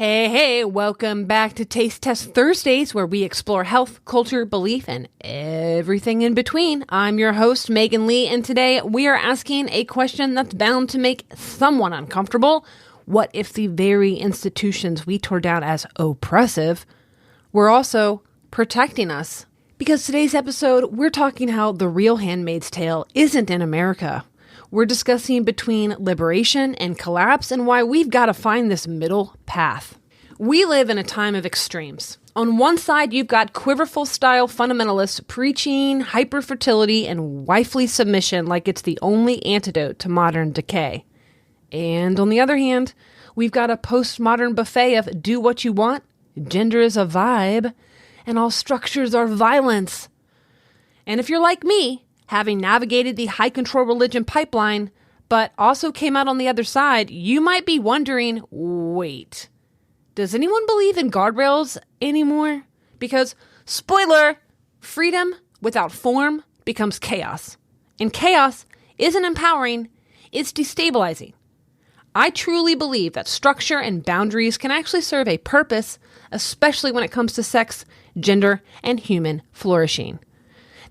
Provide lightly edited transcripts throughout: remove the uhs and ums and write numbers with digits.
Hey, welcome back to Taste Test Thursdays, where we explore health, culture, belief, and everything in between. I'm your host, Megan Lee, and today we are asking a question that's bound to make someone uncomfortable. What if the very institutions we tore down as oppressive were also protecting us? Because today's episode, we're talking how the real Handmaid's Tale isn't in America. We're discussing between liberation and collapse and why we've got to find this middle path. We live in a time of extremes. On one side, you've got Quiverfull-style fundamentalists preaching hyperfertility and wifely submission like it's the only antidote to modern decay. And on the other hand, we've got a postmodern buffet of do what you want, gender is a vibe, and all structures are violence. And if you're like me, having navigated the high-control religion pipeline, but also came out on the other side, you might be wondering, wait, does anyone believe in guardrails anymore? Because, spoiler, freedom without form becomes chaos. And chaos isn't empowering, it's destabilizing. I truly believe that structure and boundaries can actually serve a purpose, especially when it comes to sex, gender, and human flourishing.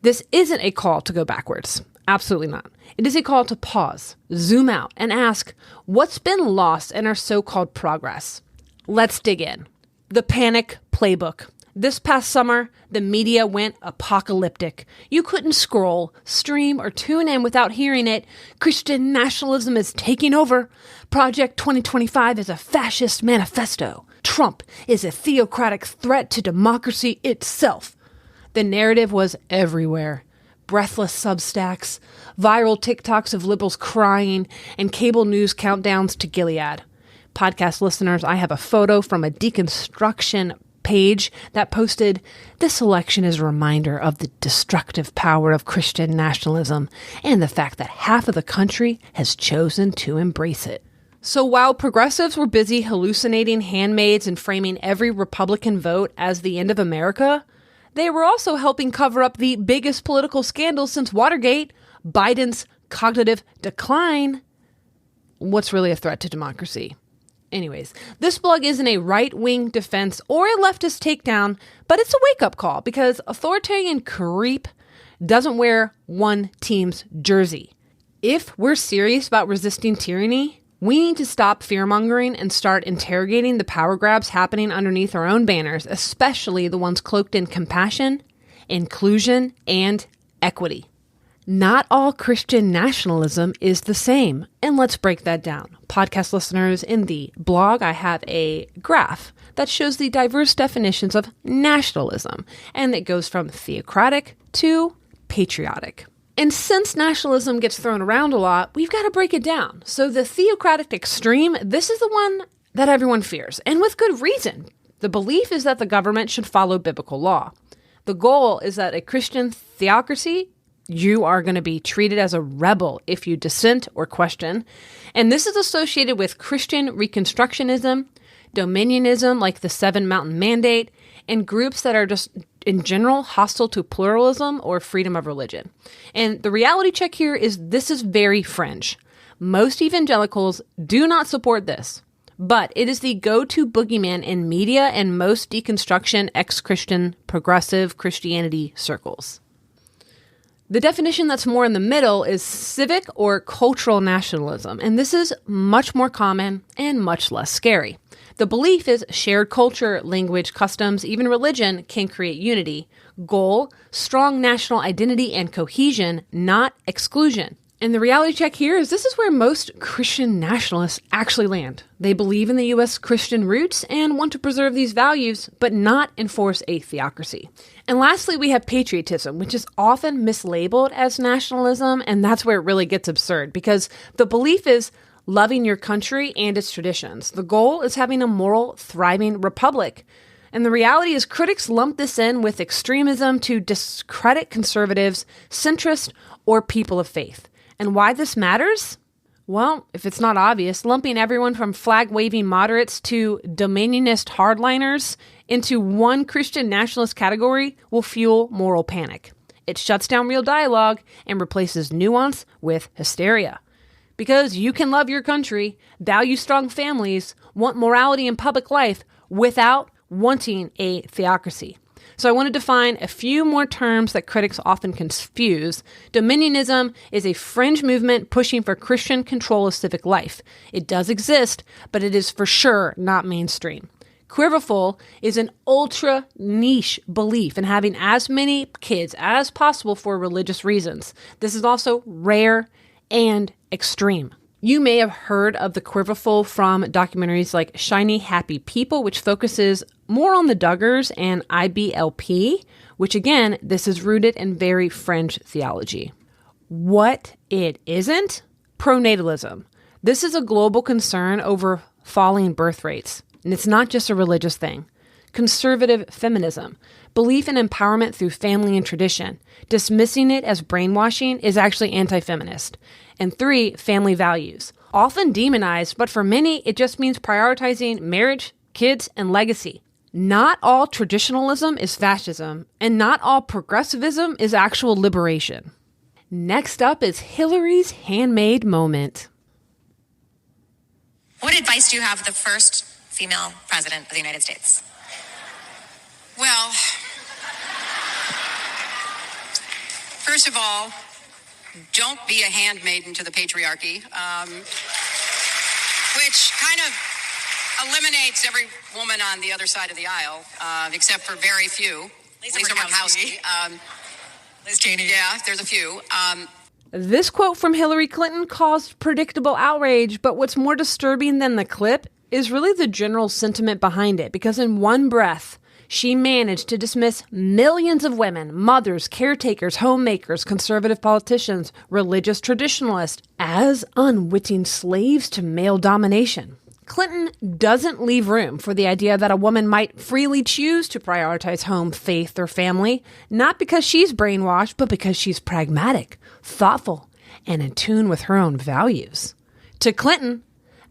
This isn't a call to go backwards. Absolutely not. It is a call to pause, zoom out, and ask, what's been lost in our so-called progress? Let's dig in. The Panic Playbook. This past summer, the media went apocalyptic. You couldn't scroll, stream, or tune in without hearing it. Christian nationalism is taking over. Project 2025 is a fascist manifesto. Trump is a theocratic threat to democracy itself. The narrative was everywhere. Breathless Substacks, viral TikToks of liberals crying, and cable news countdowns to Gilead. Podcast listeners, I have a photo from a deconstruction page that posted, "This election is a reminder of the destructive power of Christian nationalism and the fact that half of the country has chosen to embrace it." So while progressives were busy hallucinating handmaids and framing every Republican vote as the end of America, they were also helping cover up the biggest political scandal since Watergate, Biden's cognitive decline. What's really a threat to democracy? Anyways, this blog isn't a right-wing defense or a leftist takedown, but it's a wake-up call because authoritarian creep doesn't wear one team's jersey. If we're serious about resisting tyranny, we need to stop fear-mongering and start interrogating the power grabs happening underneath our own banners, especially the ones cloaked in compassion, inclusion, and equity. Not all Christian nationalism is the same, and let's break that down. Podcast listeners, in the blog, I have a graph that shows the diverse definitions of nationalism, and it goes from theocratic to patriotic. And since nationalism gets thrown around a lot, we've got to break it down. So the theocratic extreme, this is the one that everyone fears, and with good reason. The belief is that the government should follow biblical law. The goal is that a Christian theocracy, you are going to be treated as a rebel if you dissent or question. And this is associated with Christian Reconstructionism, dominionism like the Seven Mountain Mandate, and groups that are just, in general, hostile to pluralism or freedom of religion. And the reality check here is this is very fringe. Most evangelicals do not support this, but it is the go-to boogeyman in media and most deconstruction ex-Christian progressive Christianity circles. The definition that's more in the middle is civic or cultural nationalism, and this is much more common and much less scary. The belief is shared culture, language, customs, even religion can create unity. Goal, strong national identity and cohesion, not exclusion. And the reality check here is this is where most Christian nationalists actually land. They believe in the U.S. Christian roots and want to preserve these values, but not enforce a theocracy. And lastly, we have patriotism, which is often mislabeled as nationalism, and that's where it really gets absurd, because the belief is loving your country and its traditions. The goal is having a moral, thriving republic. And the reality is critics lump this in with extremism to discredit conservatives, centrist, or people of faith. And why this matters? Well, if it's not obvious, lumping everyone from flag-waving moderates to dominionist hardliners into one Christian nationalist category will fuel moral panic. It shuts down real dialogue and replaces nuance with hysteria. because you can love your country, value strong families, want morality in public life without wanting a theocracy. So I want to define a few more terms that critics often confuse. Dominionism is a fringe movement pushing for Christian control of civic life. It does exist, but it is for sure not mainstream. Quiverfull is an ultra niche belief in having as many kids as possible for religious reasons. This is also rare and extreme. You may have heard of the Quiverfull from documentaries like Shiny Happy People, which focuses more on the Duggars, and IBLP, which again, this is rooted in very fringe theology. What it isn't? Pronatalism. This is a global concern over falling birth rates, and it's not just a religious thing. Conservative feminism. Belief in empowerment through family and tradition. Dismissing it as brainwashing is actually anti-feminist. And 3, family values. Often demonized, but for many, it just means prioritizing marriage, kids, and legacy. Not all traditionalism is fascism, and not all progressivism is actual liberation. Next up is Hillary's Handmaid moment. What advice do you have for the first female president of the United States? Well, first of all, don't be a handmaiden to the patriarchy, which kind of eliminates every woman on the other side of the aisle, except for very few. Lisa Murkowski. Liz Cheney. Yeah, there's a few. This quote from Hillary Clinton caused predictable outrage, but what's more disturbing than the clip is really the general sentiment behind it, because in one breath, she managed to dismiss millions of women, mothers, caretakers, homemakers, conservative politicians, religious traditionalists, as unwitting slaves to male domination. Clinton doesn't leave room for the idea that a woman might freely choose to prioritize home, faith, or family, not because she's brainwashed, but because she's pragmatic, thoughtful, and in tune with her own values. To Clinton,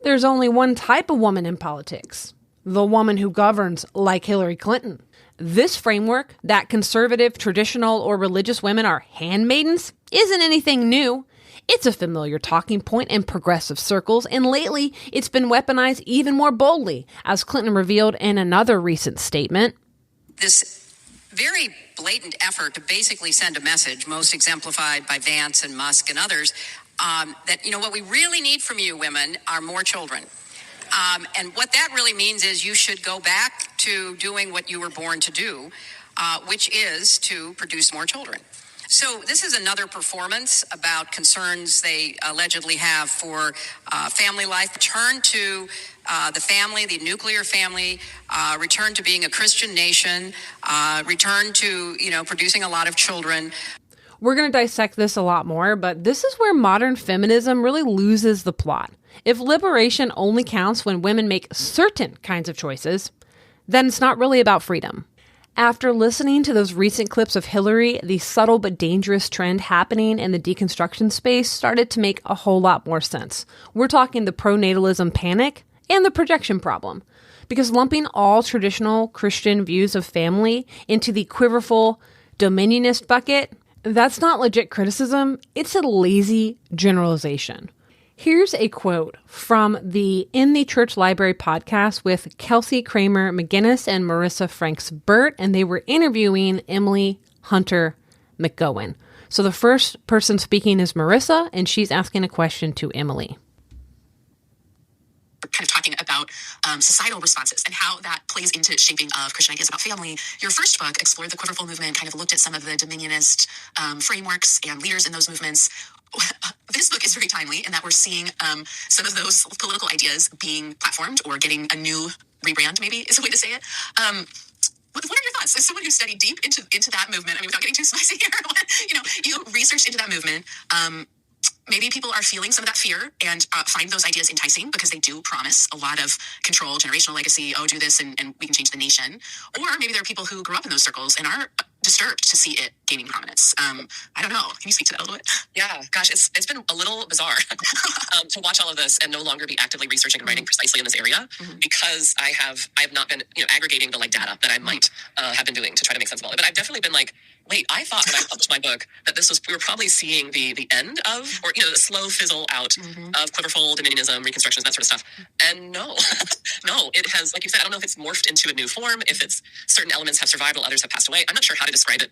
there's only one type of woman in politics: the woman who governs like Hillary Clinton. This framework, that conservative, traditional, or religious women are handmaidens, isn't anything new. It's a familiar talking point in progressive circles, and lately it's been weaponized even more boldly, as Clinton revealed in another recent statement. This very blatant effort to basically send a message, most exemplified by Vance and Musk and others, that, what we really need from you women are more children. And what that really means is you should go back to doing what you were born to do, which is to produce more children. So this is another performance about concerns they allegedly have for family life. Return to the family, the nuclear family, return to being a Christian nation, return to, producing a lot of children. We're going to dissect this a lot more, but this is where modern feminism really loses the plot. If liberation only counts when women make certain kinds of choices, then it's not really about freedom. After listening to those recent clips of Hillary, the subtle but dangerous trend happening in the deconstruction space started to make a whole lot more sense. We're talking the pronatalism panic and the projection problem. Because lumping all traditional Christian views of family into the Quiverfull dominionist bucket, that's not legit criticism, it's a lazy generalization. Here's a quote from the In the Church Library podcast with Kelsey Kramer McGinnis and Marissa Franks-Burt, and they were interviewing Emily Hunter McGowan. So the first person speaking is Marissa, and she's asking a question to Emily. Kind of talking about societal responses and how that plays into shaping of Christian ideas about family. Your first book explored the Quiverfull movement, kind of looked at some of the dominionist frameworks and leaders in those movements. This book is very timely in that we're seeing some of those political ideas being platformed or getting a new rebrand, maybe is a way to say it. What are your thoughts? As someone who studied deep into that movement, without getting too spicy here, you researched into that movement. Maybe people are feeling some of that fear and find those ideas enticing because they do promise a lot of control, generational legacy, do this and we can change the nation. Or maybe there are people who grew up in those circles and are disturbed to see it gaining prominence. I don't know. Can you speak to that a little bit? Yeah, gosh, it's been a little bizarre to watch all of this and no longer be actively researching and writing precisely in this area because I have not been aggregating the data that I might have been doing to try to make sense of all of it. But I've definitely been wait, I thought when I published my book that we were probably seeing the end of, or, the slow fizzle out of Quiverfull, dominionism, reconstructions, that sort of stuff. And no, no, it has, like you said, I don't know if it's morphed into a new form, if it's certain elements have survived while others have passed away. I'm not sure how to describe it,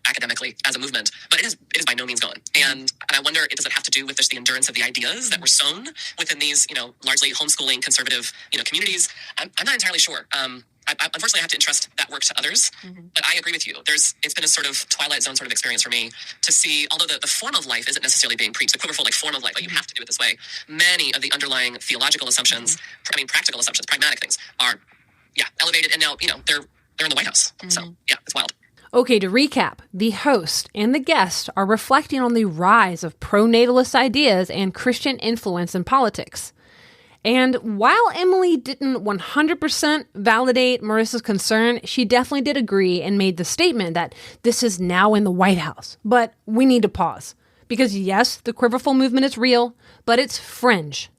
academically as a movement, but it is by no means gone. And I wonder, does it have to do with just the endurance of the ideas that were sown within these, largely homeschooling conservative, communities? I'm not entirely sure. I unfortunately have to entrust that work to others, but I agree with you. It's been a sort of Twilight Zone sort of experience for me to see, although the form of life isn't necessarily being preached, the Quiverfull form of life, like you have to do it this way, many of the underlying theological assumptions, practical assumptions, pragmatic things are, elevated, and now, they're in the White House. So, it's wild. Okay, to recap, the host and the guest are reflecting on the rise of pro-natalist ideas and Christian influence in politics. And while Emily didn't 100% validate Marissa's concern, she definitely did agree and made the statement that this is now in the White House. But we need to pause. Because yes, the Quiverfull movement is real, but it's fringe.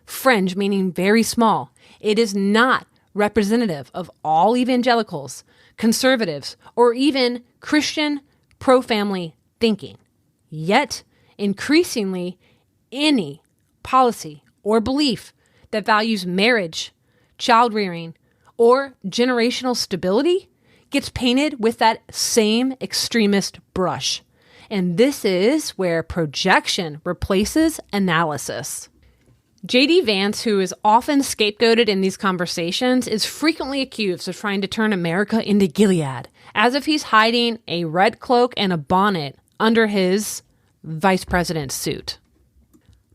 Fringe meaning very small. It is not representative of all evangelicals, conservatives, or even Christian pro-family thinking. Yet, increasingly, any policy or belief that values marriage, child-rearing, or generational stability gets painted with that same extremist brush. And this is where projection replaces analysis. J.D. Vance, who is often scapegoated in these conversations, is frequently accused of trying to turn America into Gilead, as if he's hiding a red cloak and a bonnet under his vice president's suit.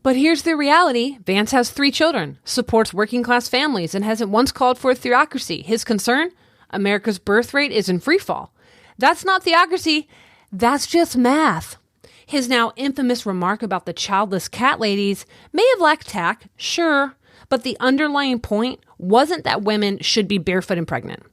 But here's the reality. Vance has 3 children, supports working-class families, and hasn't once called for a theocracy. His concern? America's birth rate is in freefall. That's not theocracy. That's just math. His now infamous remark about the childless cat ladies may have lacked tact, sure, but the underlying point wasn't that women should be barefoot and pregnant.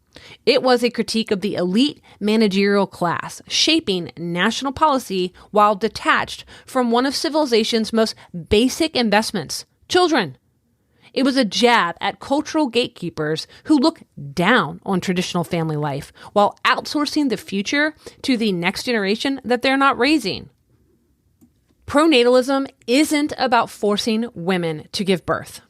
It was a critique of the elite managerial class, shaping national policy while detached from one of civilization's most basic investments, children. It was a jab at cultural gatekeepers who look down on traditional family life while outsourcing the future to the next generation that they're not raising. Pronatalism isn't about forcing women to give birth.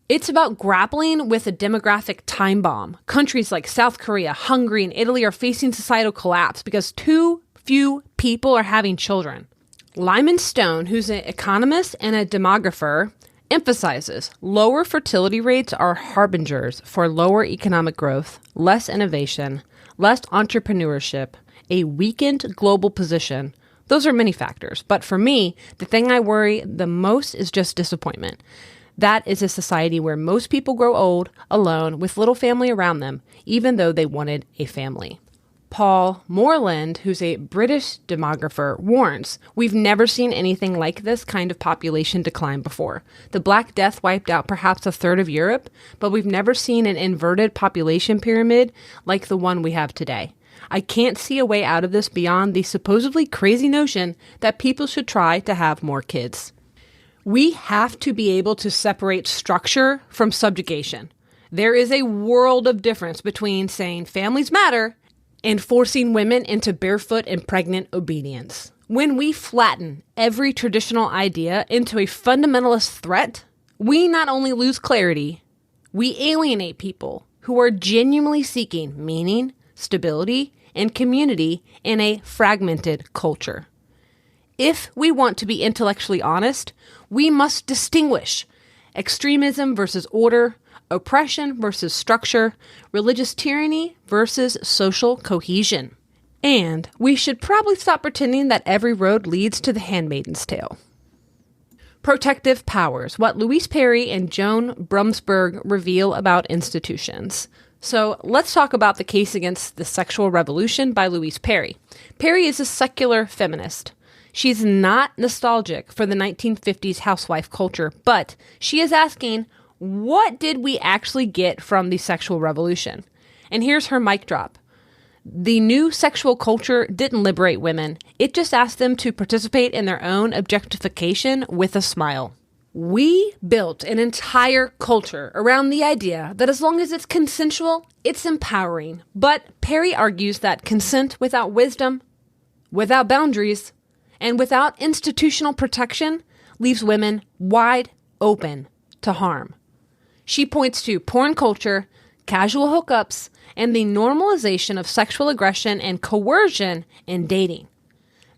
It's about grappling with a demographic time bomb. Countries like South Korea, Hungary, and Italy are facing societal collapse because too few people are having children. Lyman Stone, who's an economist and a demographer, emphasizes lower fertility rates are harbingers for lower economic growth, less innovation, less entrepreneurship, a weakened global position. Those are many factors, but for me, the thing I worry the most is just disappointment. That is a society where most people grow old, alone, with little family around them, even though they wanted a family. Paul Morland, who's a British demographer, warns, we've never seen anything like this kind of population decline before. The Black Death wiped out perhaps a third of Europe, but we've never seen an inverted population pyramid like the one we have today. I can't see a way out of this beyond the supposedly crazy notion that people should try to have more kids. We have to be able to separate structure from subjugation. There is a world of difference between saying families matter and forcing women into barefoot and pregnant obedience. When we flatten every traditional idea into a fundamentalist threat, we not only lose clarity, we alienate people who are genuinely seeking meaning, stability, and community in a fragmented culture. If we want to be intellectually honest, we must distinguish extremism versus order, oppression versus structure, religious tyranny versus social cohesion. And we should probably stop pretending that every road leads to the Handmaid's Tale. Protective powers, what Louise Perry and Joan Bromsberg reveal about institutions. So let's talk about the case against the sexual revolution by Louise Perry. Perry is a secular feminist. She's not nostalgic for the 1950s housewife culture, but she is asking, what did we actually get from the sexual revolution? And here's her mic drop. The new sexual culture didn't liberate women. It just asked them to participate in their own objectification with a smile. We built an entire culture around the idea that as long as it's consensual, it's empowering. But Perry argues that consent without wisdom, without boundaries, and without institutional protection, leaves women wide open to harm. She points to porn culture, casual hookups, and the normalization of sexual aggression and coercion in dating.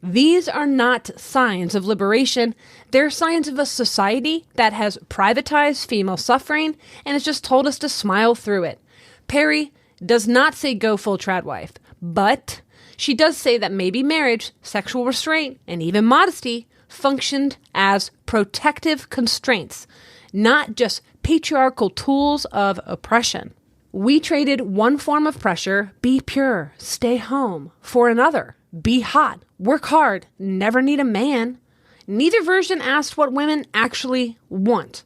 These are not signs of liberation. They're signs of a society that has privatized female suffering and has just told us to smile through it. Perry does not say go full trad wife, but she does say that maybe marriage, sexual restraint, and even modesty functioned as protective constraints, not just patriarchal tools of oppression. We traded one form of pressure, be pure, stay home, for another, be hot, work hard, never need a man. Neither version asked what women actually want.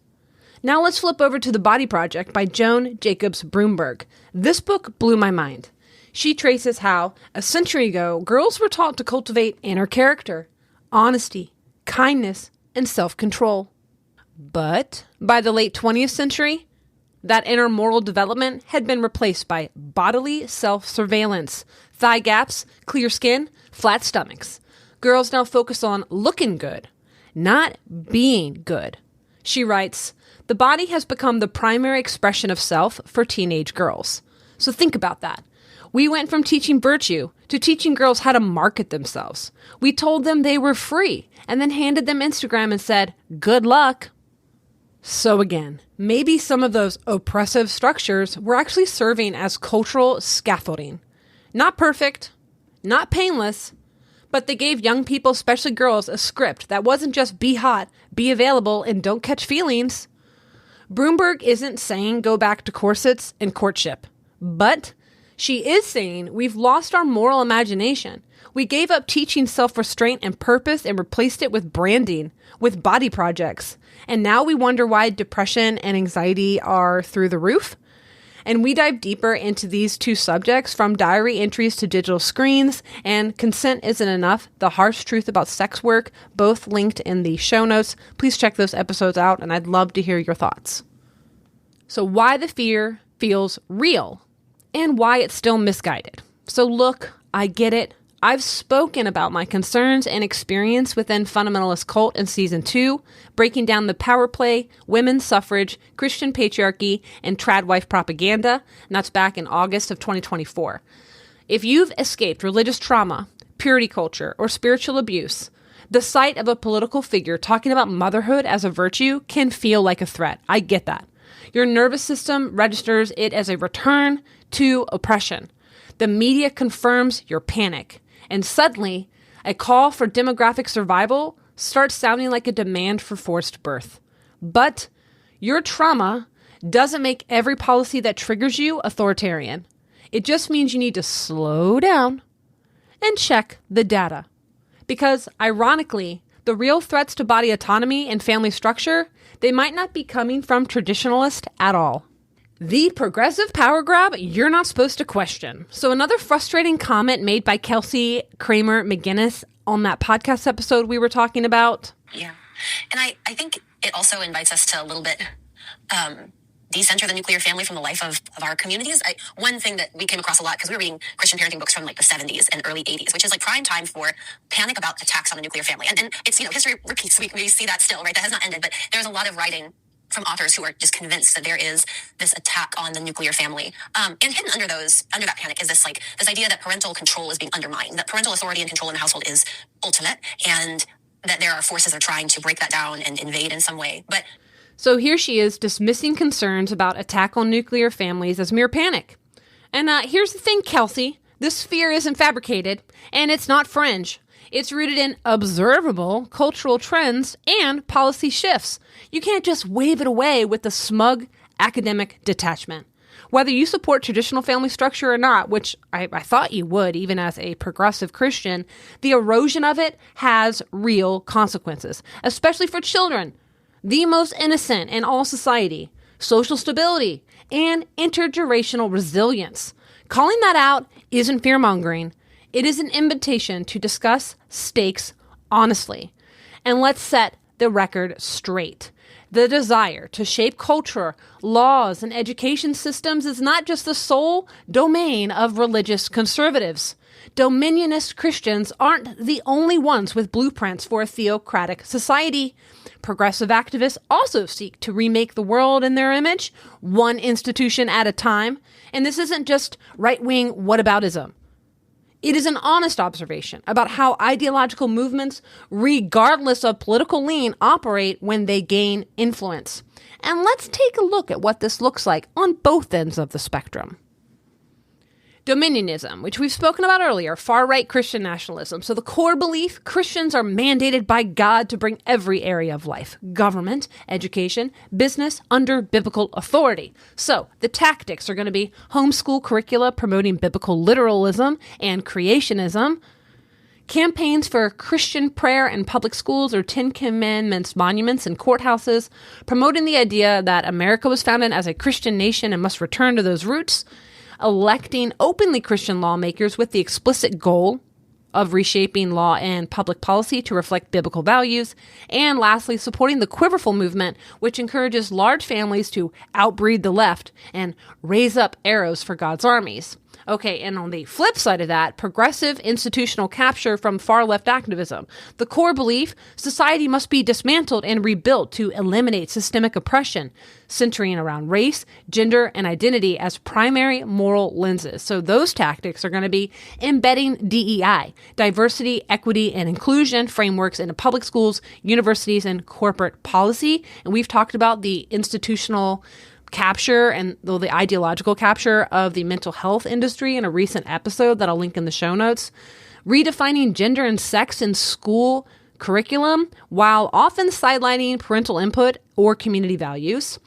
Now let's flip over to The Body Project by Joan Jacobs Broomberg. This book blew my mind. She traces how, a century ago, girls were taught to cultivate inner character, honesty, kindness, and self-control. But by the late 20th century, that inner moral development had been replaced by bodily self-surveillance, thigh gaps, clear skin, flat stomachs. Girls now focus on looking good, not being good. She writes, the body has become the primary expression of self for teenage girls. So think about that. We went from teaching virtue to teaching girls how to market themselves. We told them they were free and then handed them Instagram and said, good luck. So again, maybe some of those oppressive structures were actually serving as cultural scaffolding. Not perfect, not painless, but they gave young people, especially girls, a script that wasn't just be hot, be available, and don't catch feelings. Broomberg isn't saying go back to corsets and courtship, but she is saying we've lost our moral imagination. We gave up teaching self-restraint and purpose and replaced it with branding, with body projects. And now we wonder why depression and anxiety are through the roof. And we dive deeper into these two subjects, from diary entries to digital screens and Consent Isn't Enough, the harsh truth about sex work, both linked in the show notes. Please check those episodes out, and I'd love to hear your thoughts. So why the fear feels real and why it's still misguided. So look, I get it. I've spoken about my concerns and experience within fundamentalist cult in season 2, breaking down the power play, women's suffrage, Christian patriarchy, and trad wife propaganda, and that's back in August of 2024. If you've escaped religious trauma, purity culture, or spiritual abuse, the sight of a political figure talking about motherhood as a virtue can feel like a threat. I get that. Your nervous system registers it as a return to oppression. The media confirms your panic. And suddenly, a call for demographic survival starts sounding like a demand for forced birth. But your trauma doesn't make every policy that triggers you authoritarian. It just means you need to slow down and check the data. Because, ironically, the real threats to body autonomy and family structure, they might not be coming from traditionalists at all. The progressive power grab you're not supposed to question. So another frustrating comment made by Kelsey Kramer McGinnis on that podcast episode we were talking about. Yeah. And I think it also invites us to a little bit decenter the nuclear family from the life of our communities. One thing that we came across a lot, because we were reading Christian parenting books from like the 70s and early 80s, which is like prime time for panic about attacks on the nuclear family. And it's, history repeats. We see that still, right? That has not ended. But there's a lot of writing from authors who are just convinced that there is this attack on the nuclear family. And hidden under that panic is this idea that parental control is being undermined, that parental authority and control in the household is ultimate, and that there are forces that are trying to break that down and invade in some way. But so here she is dismissing concerns about attack on nuclear families as mere panic. And here's the thing, Kelsey. This fear isn't fabricated, and it's not fringe. It's rooted in observable cultural trends and policy shifts. You can't just wave it away with a smug academic detachment. Whether you support traditional family structure or not, which I thought you would, even as a progressive Christian, the erosion of it has real consequences, especially for children, the most innocent in all society, social stability, and intergenerational resilience. Calling that out isn't fear-mongering. It is an invitation to discuss stakes honestly. And let's set the record straight. The desire to shape culture, laws, and education systems is not just the sole domain of religious conservatives. Dominionist Christians aren't the only ones with blueprints for a theocratic society. Progressive activists also seek to remake the world in their image, one institution at a time. And this isn't just right-wing whataboutism. It is an honest observation about how ideological movements, regardless of political lean, operate when they gain influence. And let's take a look at what this looks like on both ends of the spectrum. Dominionism, which we've spoken about earlier, far-right Christian nationalism. So the core belief, Christians are mandated by God to bring every area of life, government, education, business, under biblical authority. So the tactics are going to be homeschool curricula promoting biblical literalism and creationism, campaigns for Christian prayer in public schools or Ten Commandments monuments in courthouses, promoting the idea that America was founded as a Christian nation and must return to those roots, electing openly Christian lawmakers with the explicit goal of reshaping law and public policy to reflect biblical values, and lastly, supporting the Quiverfull movement, which encourages large families to outbreed the left and raise up arrows for God's armies. Okay, and on the flip side of that, progressive institutional capture from far-left activism. The core belief, society must be dismantled and rebuilt to eliminate systemic oppression, centering around race, gender, and identity as primary moral lenses. So those tactics are going to be embedding DEI, diversity, equity, and inclusion frameworks into public schools, universities, and corporate policy. And we've talked about the institutional capture and the ideological capture of the mental health industry in a recent episode that I'll link in the show notes. Redefining gender and sex in school curriculum while often sidelining parental input or community values.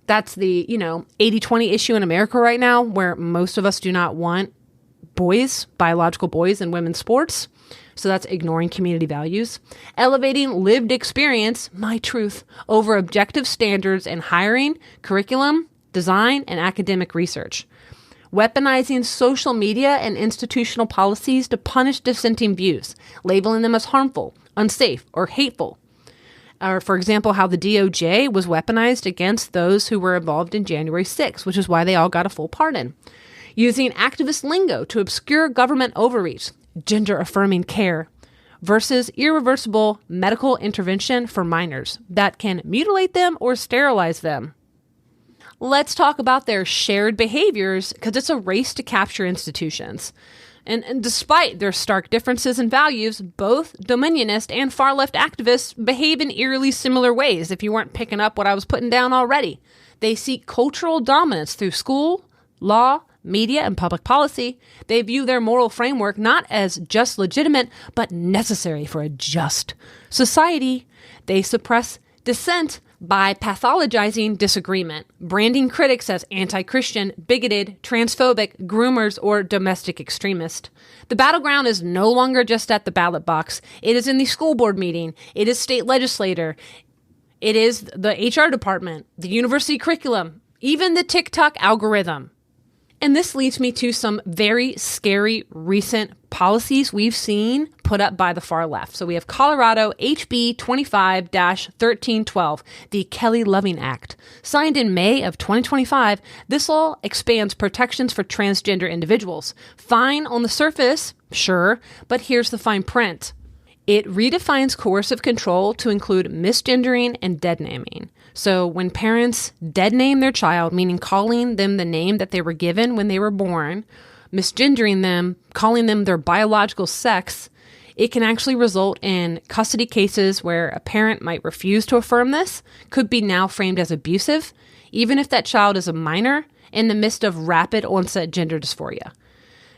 That's the, 80-20 issue in America right now, where most of us do not want biological boys in women's sports. So that's ignoring community values. Elevating lived experience, my truth, over objective standards in hiring, curriculum, design, and academic research. Weaponizing social media and institutional policies to punish dissenting views, labeling them as harmful, unsafe, or hateful. Or, for example, how the DOJ was weaponized against those who were involved in January 6th, which is why they all got a full pardon. Using activist lingo to obscure government overreach, gender-affirming care, versus irreversible medical intervention for minors that can mutilate them or sterilize them. Let's talk about their shared behaviors, because it's a race to capture institutions. And despite their stark differences in values, both dominionist and far-left activists behave in eerily similar ways, if you weren't picking up what I was putting down already. They seek cultural dominance through school, law, media, and public policy. They view their moral framework not as just legitimate, but necessary for a just society. They suppress dissent by pathologizing disagreement, branding critics as anti-Christian, bigoted, transphobic, groomers, or domestic extremist. The battleground is no longer just at the ballot box. It is in the school board meeting. It is state legislator. It is the HR department, the university curriculum, even the TikTok algorithm. And this leads me to some very scary recent policies we've seen put up by the far left. So we have Colorado HB 25-1312, the Kelly Loving Act. Signed in May of 2025, this law expands protections for transgender individuals. Fine on the surface, sure, but here's the fine print. It redefines coercive control to include misgendering and dead naming. So when parents dead name their child, meaning calling them the name that they were given when they were born, misgendering them, calling them their biological sex, it can actually result in custody cases where a parent might refuse to affirm this, could be now framed as abusive, even if that child is a minor in the midst of rapid onset gender dysphoria.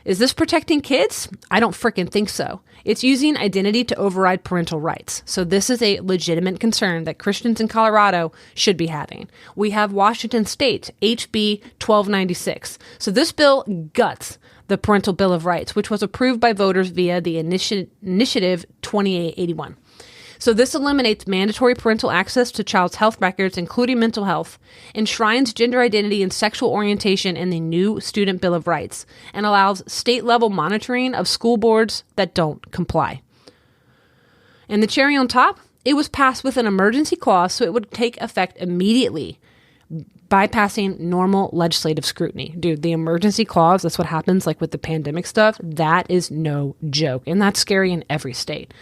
Is this protecting kids? I don't frickin' think so. It's using identity to override parental rights. So this is a legitimate concern that Christians in Colorado should be having. We have Washington State, HB 1296. So this bill guts the Parental Bill of Rights, which was approved by voters via the Initiative 2881. So this eliminates mandatory parental access to child's health records, including mental health, enshrines gender identity and sexual orientation in the new Student Bill of Rights, and allows state-level monitoring of school boards that don't comply. And the cherry on top, it was passed with an emergency clause so it would take effect immediately bypassing normal legislative scrutiny. Dude, the emergency clause, that's what happens like with the pandemic stuff. That is no joke. And that's scary in every state.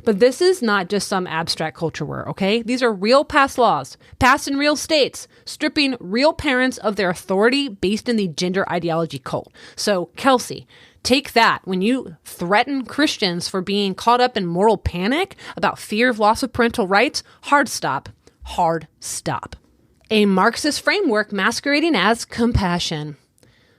But this is not just some abstract culture war, okay? These are real past laws, passed in real states, stripping real parents of their authority based in the gender ideology cult. So, Kelsey, take that when you threaten Christians for being caught up in moral panic about fear of loss of parental rights. Hard stop. Hard stop. A Marxist framework masquerading as compassion.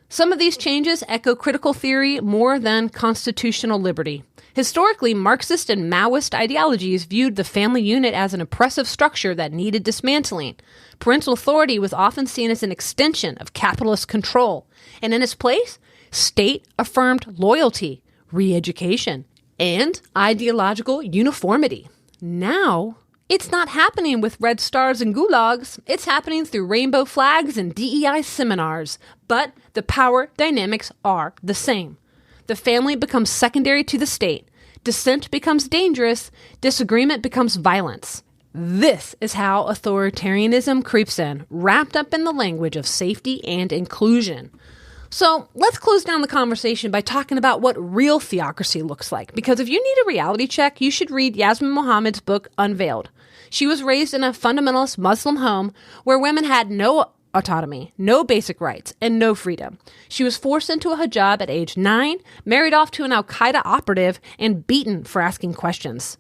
Some of these changes echo critical theory more than constitutional liberty. Historically, Marxist and Maoist ideologies viewed the family unit as an oppressive structure that needed dismantling. Parental authority was often seen as an extension of capitalist control, and in its place, state-affirmed loyalty, re-education, and ideological uniformity. Now, it's not happening with red stars and gulags. It's happening through rainbow flags and DEI seminars, but the power dynamics are the same. The family becomes secondary to the state. Dissent becomes dangerous. Disagreement becomes violence. This is how authoritarianism creeps in, wrapped up in the language of safety and inclusion. So let's close down the conversation by talking about what real theocracy looks like. Because if you need a reality check, you should read Yasmin Mohammed's book, Unveiled. She was raised in a fundamentalist Muslim home where women had no autonomy, no basic rights, and no freedom. She was forced into a hijab at age 9, married off to an Al-Qaeda operative, and beaten for asking questions.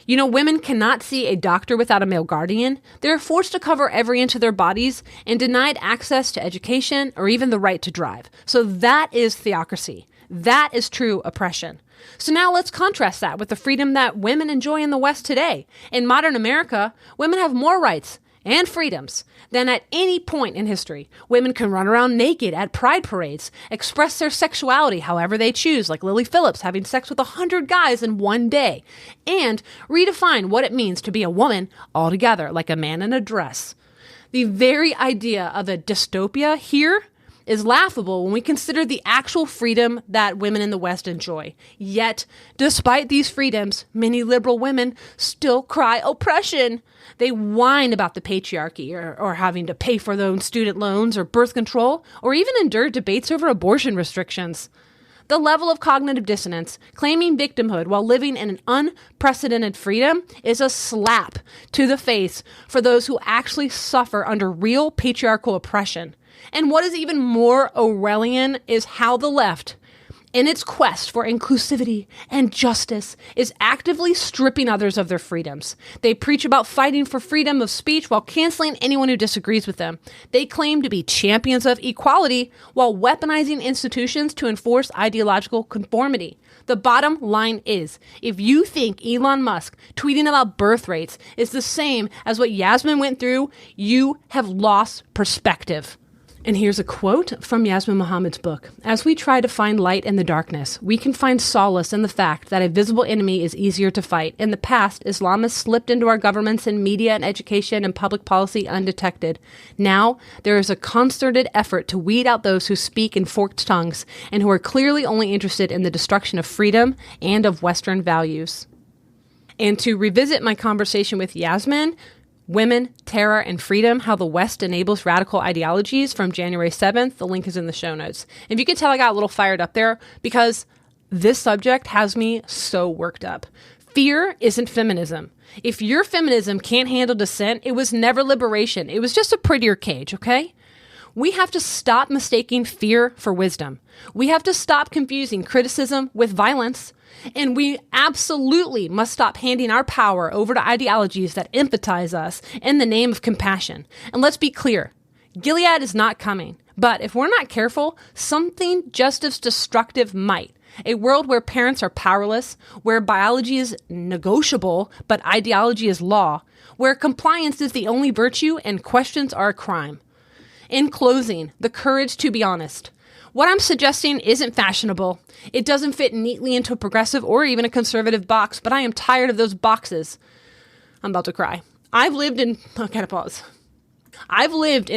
You know, women cannot see a doctor without a male guardian. They're forced to cover every inch of their bodies and denied access to education or even the right to drive. So that is theocracy. That is true oppression. So now let's contrast that with the freedom that women enjoy in the West today. In modern America, women have more rights and freedoms than at any point in history. Women can run around naked at pride parades, express their sexuality however they choose, like Lily Phillips having sex with 100 guys in one day, and redefine what it means to be a woman altogether, like a man in a dress. The very idea of a dystopia here is laughable when we consider the actual freedom that women in the West enjoy. Yet, despite these freedoms, many liberal women still cry oppression. They whine about the patriarchy or having to pay for their own student loans or birth control, or even endure debates over abortion restrictions. The level of cognitive dissonance, claiming victimhood while living in an unprecedented freedom, is a slap to the face for those who actually suffer under real patriarchal oppression. And what is even more Orwellian is how the left, in its quest for inclusivity and justice, is actively stripping others of their freedoms. They preach about fighting for freedom of speech while canceling anyone who disagrees with them. They claim to be champions of equality while weaponizing institutions to enforce ideological conformity. The bottom line is, if you think Elon Musk tweeting about birth rates is the same as what Yasmin went through, you have lost perspective. And here's a quote from Yasmin Mohammed's book. As we try to find light in the darkness, we can find solace in the fact that a visible enemy is easier to fight. In the past, Islamists slipped into our governments in media and education and public policy undetected. Now, there is a concerted effort to weed out those who speak in forked tongues and who are clearly only interested in the destruction of freedom and of Western values. And to revisit my conversation with Yasmin, Women, Terror, and Freedom, How the West Enables Radical Ideologies from January 7th. The link is in the show notes. And if you can tell, I got a little fired up there because this subject has me so worked up. Fear isn't feminism. If your feminism can't handle dissent, it was never liberation. It was just a prettier cage, okay? We have to stop mistaking fear for wisdom. We have to stop confusing criticism with violence. And we absolutely must stop handing our power over to ideologies that empathize us in the name of compassion. And let's be clear, Gilead is not coming. But if we're not careful, something just as destructive might. A world where parents are powerless, where biology is negotiable, but ideology is law, where compliance is the only virtue and questions are a crime. In closing, the courage to be honest. What I'm suggesting isn't fashionable. It doesn't fit neatly into a progressive or even a conservative box, but I am tired of those boxes. I'm about to cry. I've lived in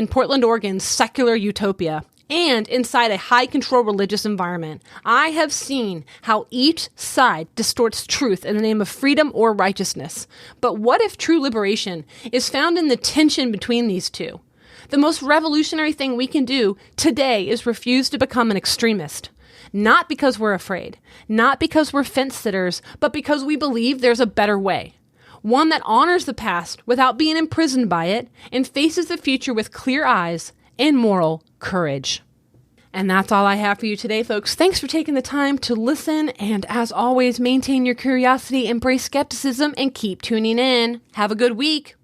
Portland, Oregon's secular utopia and inside a high-control religious environment. I have seen how each side distorts truth in the name of freedom or righteousness. But what if true liberation is found in the tension between these two? The most revolutionary thing we can do today is refuse to become an extremist. Not because we're afraid, not because we're fence sitters, but because we believe there's a better way. One that honors the past without being imprisoned by it and faces the future with clear eyes and moral courage. And that's all I have for you today, folks. Thanks for taking the time to listen. And as always, maintain your curiosity, embrace skepticism, and keep tuning in. Have a good week.